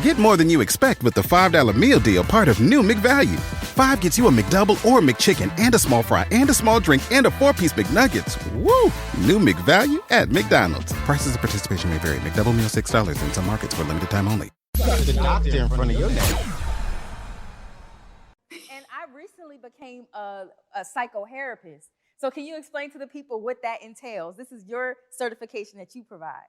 Get more than you expect with the $5 meal deal, part of new McValue. 5 gets you a McDouble or McChicken and a small fry and a small drink and a 4-piece McNuggets. Woo! New McValue at McDonald's. Prices of participation may vary. McDouble meal $6 in some markets for limited time only. The doctor in front of your name. And I recently became a psychotherapist. So can you explain to the people what that entails? This is your certification that you provide.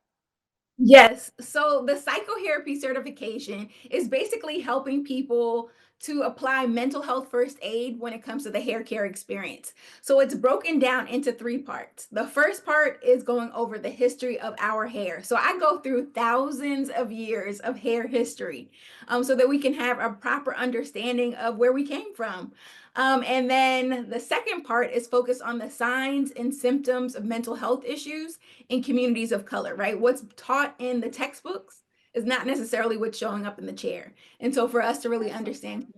Yes. So the psychotherapy certification is basically helping people to apply mental health first aid when it comes to the hair care experience. So it's broken down into 3 parts. The first part is going over the history of our hair. So I go through thousands of years of hair history so that we can have a proper understanding of where we came from. And then the second part is focused on the signs and symptoms of mental health issues in communities of color, right? What's taught in the textbooks is not necessarily what's showing up in the chair. And so for us to really understand,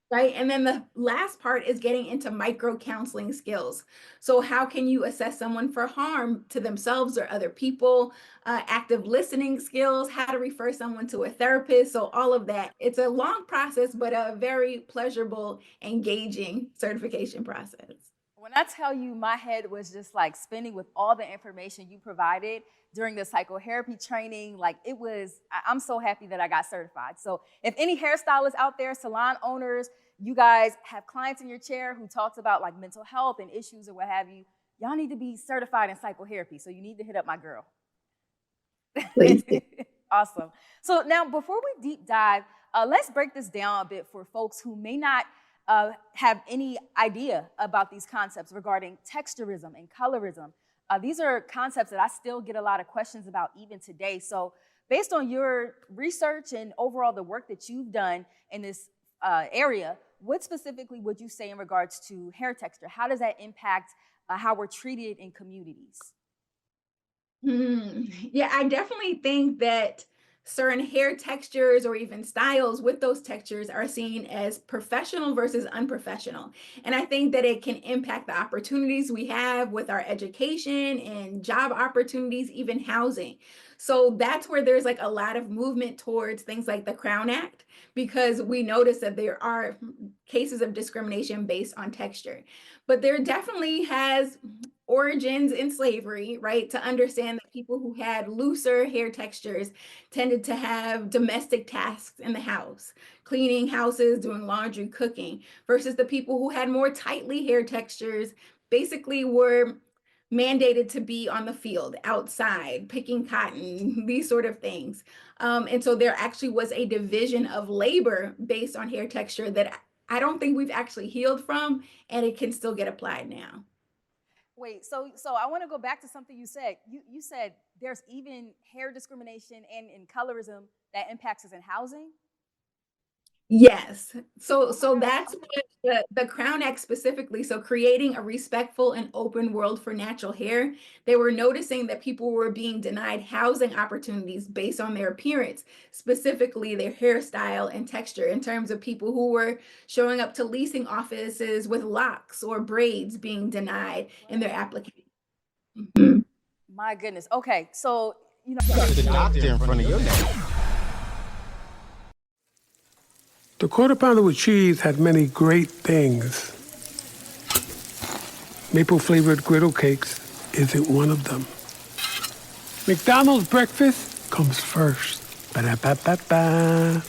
right? And then the last part is getting into micro counseling skills. So how can you assess someone for harm to themselves or other people, active listening skills, how to refer someone to a therapist. So all of that. It's a long process, but a very pleasurable, engaging certification process. When I tell you my head was just like spinning with all the information you provided during the psychotherapy training, like it was, I'm so happy that I got certified. So if any hairstylists out there, salon owners, you guys have clients in your chair who talks about like mental health and issues or what have you, y'all need to be certified in psychotherapy. So you need to hit up my girl. Please. Awesome. So now before we deep dive, let's break this down a bit for folks who may not have any idea about these concepts regarding texturism and colorism. These are concepts that I still get a lot of questions about even today. So based on your research and overall the work that you've done in this area, what specifically would you say in regards to hair texture? How does that impact how we're treated in communities? Yeah, I definitely think that certain hair textures or even styles with those textures are seen as professional versus unprofessional. And I think that it can impact the opportunities we have with our education and job opportunities, even housing. So that's where there's like a lot of movement towards things like the Crown Act, because we notice that there are cases of discrimination based on texture. But there definitely has origins in slavery, right? To understand that people who had looser hair textures tended to have domestic tasks in the house, cleaning houses, doing laundry, cooking, versus the people who had more tightly hair textures basically were mandated to be on the field, outside, picking cotton, these sort of things. And so there actually was a division of labor based on hair texture that I don't think we've actually healed from, and it can still get applied now. Wait, so I want to go back to something you said. You said there's even hair discrimination and in colorism that impacts us in housing? Yes. So that's what the Crown Act specifically. So creating a respectful and open world for natural hair, they were noticing that people were being denied housing opportunities based on their appearance, specifically their hairstyle and texture, in terms of people who were showing up to leasing offices with locks or braids being denied in their application. Mhm. My goodness. Okay, so The doctor in front of your name. The Quarter Pounder with Cheese had many great things. Maple-flavored griddle cakes isn't one of them. McDonald's breakfast comes first. Ba-da-ba-ba-ba.